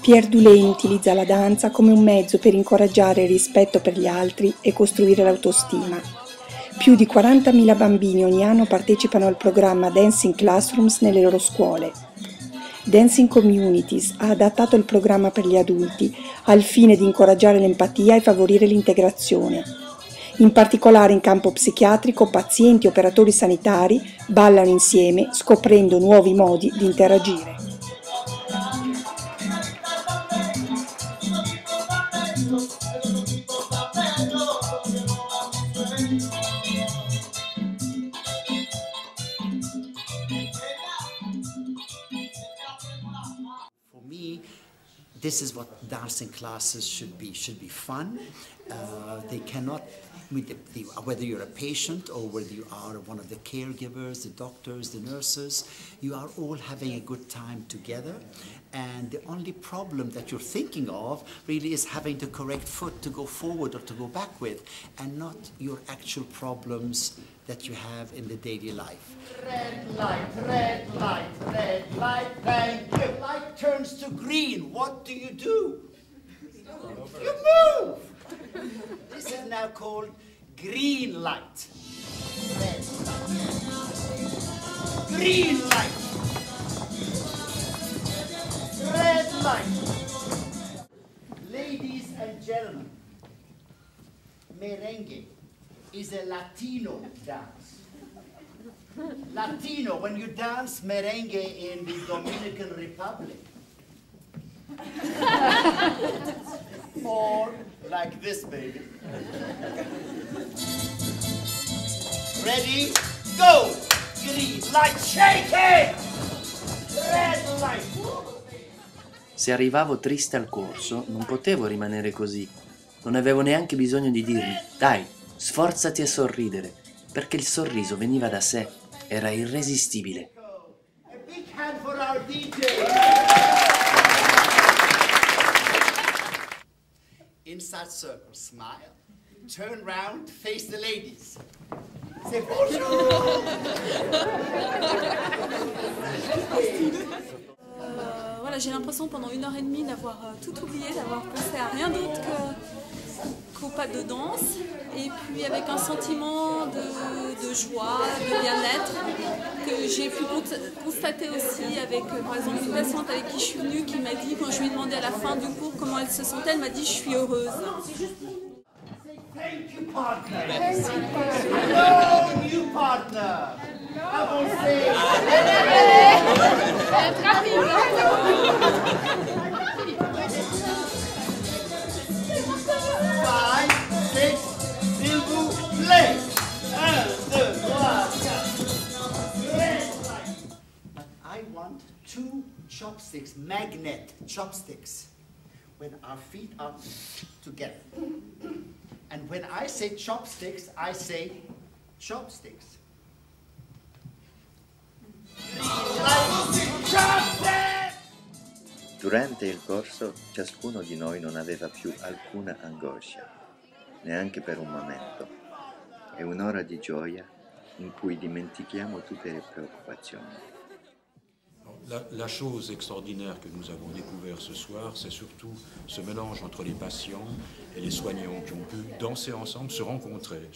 Pierre Dulain utilizza la danza come un mezzo per incoraggiare il rispetto per gli altri e costruire l'autostima. Più di 40.000 bambini ogni anno partecipano al programma Dancing Classrooms nelle loro scuole. Dancing Communities ha adattato il programma per gli adulti al fine di incoraggiare l'empatia e favorire l'integrazione. In particolare in campo psichiatrico, pazienti e operatori sanitari ballano insieme, scoprendo nuovi modi di interagire. This is what dancing classes should be fun. They cannot, whether you're a patient or whether you are one of the caregivers, the doctors, the nurses, you are all having a good time together. And the only problem that you're thinking of really is having the correct foot to go forward or to go back with, and not your actual problems that you have in the daily life. Red light, red light, red light, thank you. Light turns to green. What do? You move. This is now called green light. Red light. Green light. Red light. Ladies and gentlemen, merengue is a Latino dance. Latino, when you dance merengue in the Dominican Republic. Or like this, baby. Ready? Go! Green light, shake it! Red light. Se arrivavo triste al corso, non potevo rimanere così. Non avevo neanche bisogno di dirmi, dai, sforzati a sorridere, perché il sorriso veniva da sé, era irresistibile. A big hand for our DJ. Inside circle, smile, turn round, face the ladies. Say bonjour. Voilà, j'ai l'impression pendant 1h30 d'avoir tout oublié, d'avoir pensé à rien d'autre qu'au pas de danse, et puis avec un sentiment de joie, de bien-être que j'ai pu constater aussi avec par exemple une patiente avec qui je suis venue qui m'a dit, quand je lui ai demandé à la fin du cours comment elle se sentait, elle m'a dit je suis heureuse. Thank you, partner. Hello, new partner. Avancez. 5, 6, s'il vous plaît. 1, 2, 3, 4. I want 2 chopsticks, magnet chopsticks, when our feet are together. And when I say chopsticks, I say chopsticks. Durante il corso ciascuno di noi non aveva più alcuna angoscia, neanche per un momento. È un'ora di gioia in cui dimentichiamo tutte le preoccupazioni. La chose extraordinaire que nous avons découvert ce soir, c'est surtout ce mélange entre les patients et les soignants qui ont pu danser ensemble, se rencontrer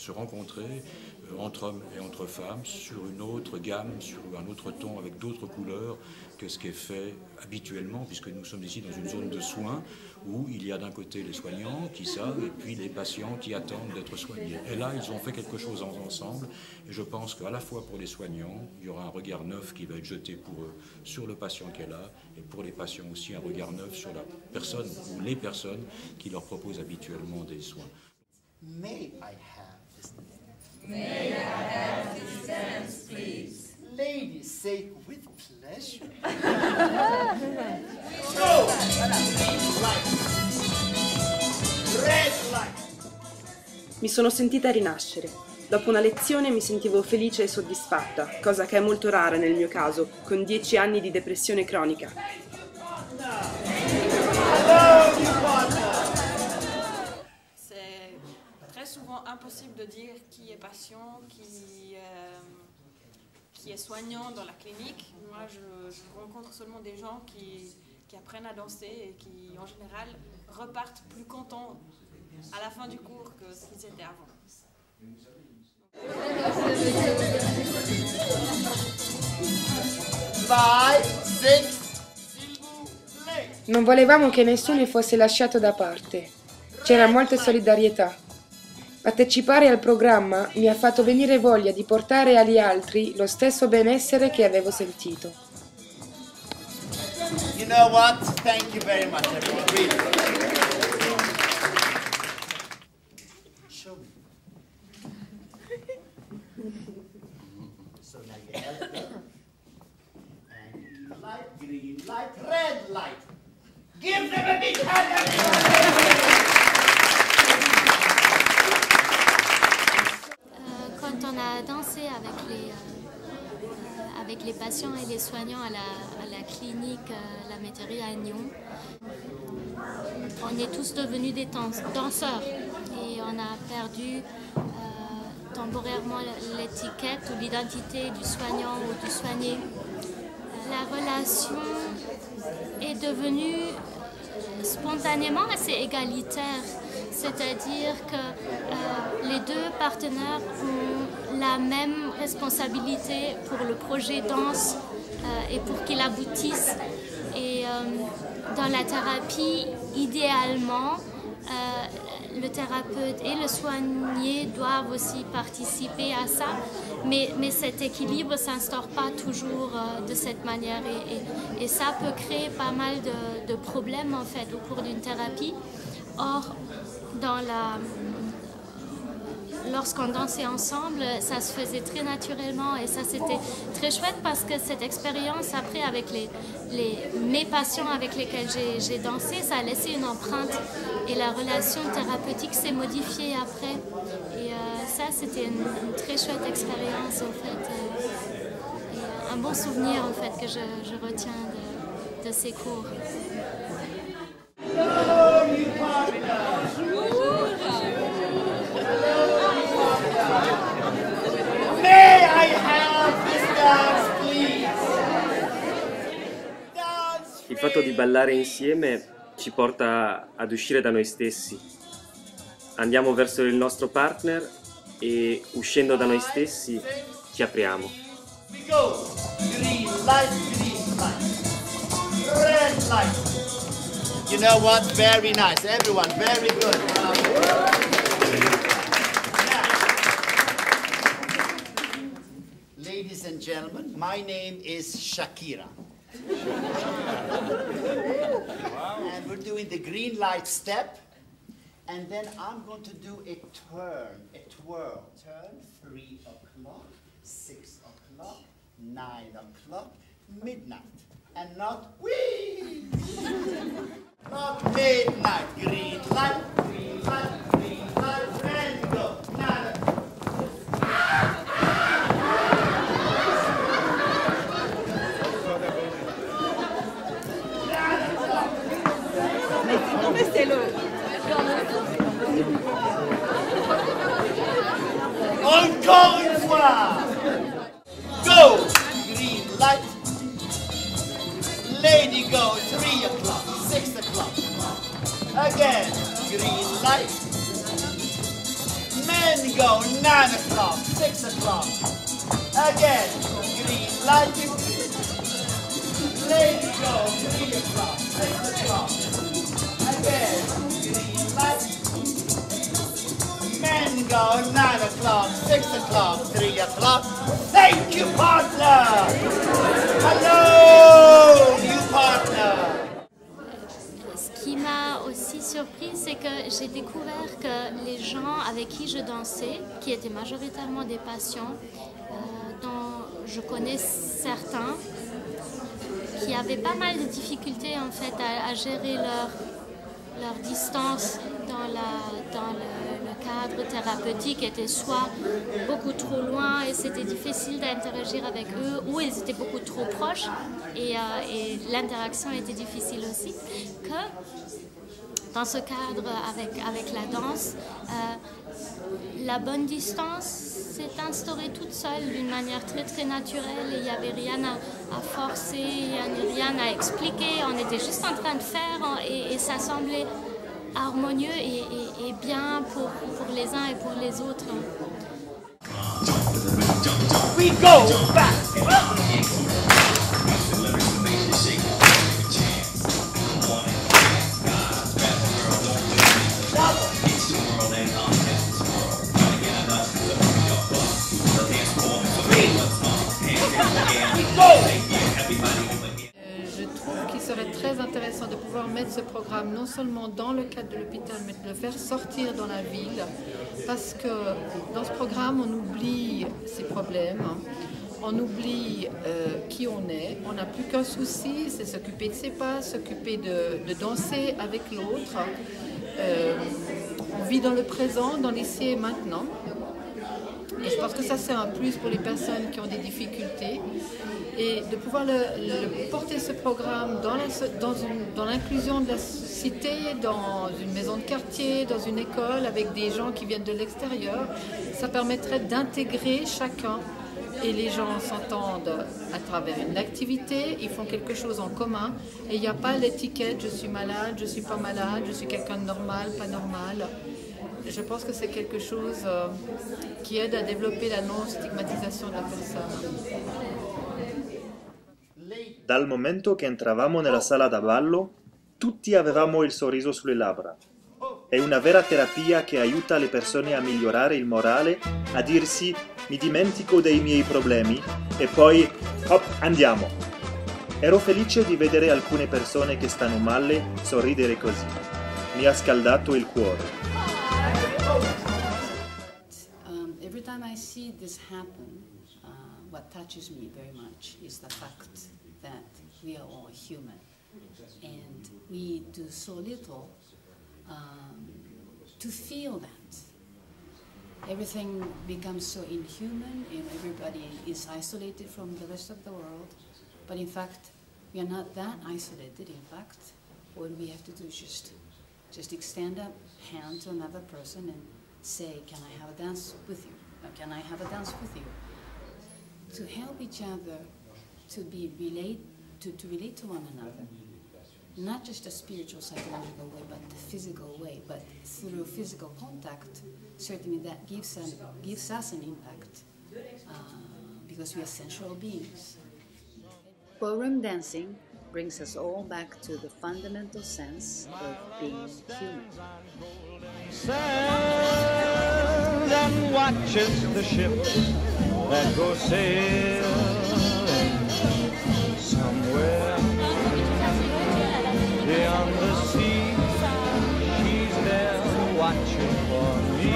entre hommes et entre femmes sur une autre gamme, sur un autre ton, avec d'autres couleurs que ce qui est fait habituellement, puisque nous sommes ici dans une zone de soins où il y a d'un côté les soignants qui savent et puis les patients qui attendent d'être soignés. Et là, ils ont fait quelque chose ensemble, et je pense qu'à la fois pour les soignants, il y aura un regard neuf qui va être jeté pour eux sur le patient qui est là, et pour les patients aussi un regard neuf sur la personne ou les personnes qui leur proposent habituellement des soins. May I have this dance? May I have this dance, please? Ladies, say with pleasure. Go! Light. Red light. Mi sono sentita rinascere. Dopo una lezione mi sentivo felice e soddisfatta, cosa che è molto rara nel mio caso, con 10 anni di depressione cronica. C'est très souvent impossible de dire qui est patient, qui est soignant dans la clinique. Moi, je rencontre seulement des gens qui apprennent à danser et qui, en général, repartent plus contents à la fin du cours que ce qu'ils étaient avant. 5, 6, s'il vous plaît. Non volevamo che nessuno fosse lasciato da parte. C'era molta solidarietà. Partecipare al programma mi ha fatto venire voglia di portare agli altri lo stesso benessere che avevo sentito. You know what? Thank you very much, everyone. Really. Show me. So now you help me. And light, green light, red light. Give them a big hand, everyone! Quand on a dansé avec les patients et les soignants à la clinique La Métairie à Nyon, on est tous devenus des danseurs et on a perdu temporairement l'étiquette ou l'identité du soignant ou du soigné. La relation est devenue spontanément assez égalitaire, c'est-à-dire que les deux partenaires ont la même responsabilité pour le projet danse et pour qu'il aboutisse. Et dans la thérapie, idéalement, le thérapeute et le soigné doivent aussi participer à ça, mais cet équilibre ne s'instaure pas toujours de cette manière et ça peut créer pas mal de problèmes en fait au cours d'une thérapie. Or, lorsqu'on dansait ensemble, ça se faisait très naturellement et ça c'était très chouette parce que cette expérience après avec mes patients avec lesquels j'ai dansé, ça a laissé une empreinte et la relation thérapeutique s'est modifiée après et ça c'était une très chouette expérience en fait et un bon souvenir en fait que je retiens de ces cours. May I have this dance, please? Dance, Il fatto di ballare insieme ci porta ad uscire da noi stessi. Andiamo verso il nostro partner e uscendo da noi stessi ci apriamo. we go. Green light, red light. You know what? Very nice, everyone. Very good. Ladies and gentlemen, my name is Shakira. And we're doing the green light step. And then I'm going to do a twirl. Turn 3 o'clock, 6 o'clock, 9 o'clock, midnight. And not wee! Not midnight. Green light, and go. 9 o'clock. Encore une fois. Go. Green light. Lady go. 3 o'clock. 6 o'clock. Again. Green light. Men go. 9 o'clock. 6 o'clock. Again. Green light. Lady go. 3 o'clock. 6 o'clock. Again. Green light. Men go 9 o'clock, 6 o'clock, 3 o'clock. Thank you, partner! Hello, new partner! Ce qui m'a aussi surprise, c'est que j'ai découvert que les gens avec qui je dansais, qui étaient majoritairement des patients, dont je connais certains, qui avaient pas mal de difficultés en fait à gérer leur distance dans le cadre thérapeutique était soit beaucoup trop loin et c'était difficile d'interagir avec eux ou ils étaient beaucoup trop proches et l'interaction était difficile aussi, que dans ce cadre avec la danse, la bonne distance s'est instaurée toute seule d'une manière très très naturelle et il n'y avait rien à forcer, rien à expliquer, on était juste en train de faire et ça semblait harmonieux et bien pour les uns et pour les autres. We go back. Je trouve qu'il serait très intéressant de pouvoir mettre ce programme non seulement dans le cadre de l'hôpital, mais de le faire sortir dans la ville, parce que dans ce programme, on oublie ses problèmes, on oublie qui on est, on n'a plus qu'un souci, c'est s'occuper de ses pas, s'occuper de danser avec l'autre. On vit dans le présent, dans l'ici et maintenant. Et je pense que ça c'est un plus pour les personnes qui ont des difficultés. Et de pouvoir porter ce programme dans l'inclusion de la cité, dans une maison de quartier, dans une école, avec des gens qui viennent de l'extérieur, ça permettrait d'intégrer chacun. Et les gens s'entendent à travers une activité, ils font quelque chose en commun. Et il n'y a pas l'étiquette « je suis malade, je ne suis pas malade, je suis quelqu'un de normal, pas normal ». Je pense que c'est quelque chose qui aide à développer la non-stigmatisation de la personne. Dal momento che entravamo nella sala da ballo, tutti avevamo il sorriso sulle labbra. È una vera terapia che aiuta le persone a migliorare il morale, a dirsi mi dimentico dei miei problemi e poi hop, andiamo. Ero felice di vedere alcune persone che stanno male sorridere così. Mi ha scaldato il cuore. Every time I see this happen, what touches me very much is the fact that we are all human and we do so little to feel that. Everything becomes so inhuman and everybody is isolated from the rest of the world, but in fact we are not that isolated. In fact, all we have to do is just extend a hand to another person and say, can I have a dance with you? Or can I have a dance with you? To help each other to relate to one another. Not just a spiritual, psychological way, but the physical way. But through physical contact, certainly that gives us an impact because we are sensual beings. Ballroom dancing brings us all back to the fundamental sense of being human. And watches the ships that go sailing somewhere beyond the sea. She's there watching for me.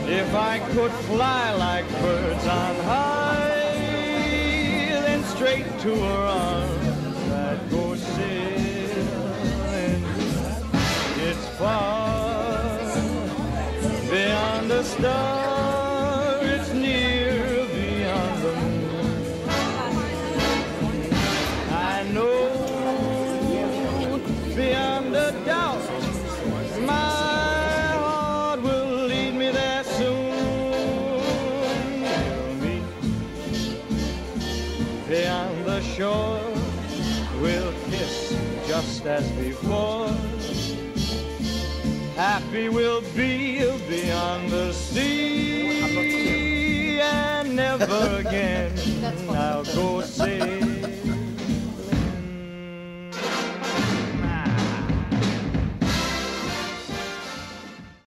If I could fly like birds on high, then straight to her arms I'd go sailing. It's far beyond the star, it's near beyond the moon. I know beyond a doubt my heart will lead me there soon. We'll meet beyond the shore, we'll kiss just as before. Happy we'll be beyond the sea, and never again I'll go sailing.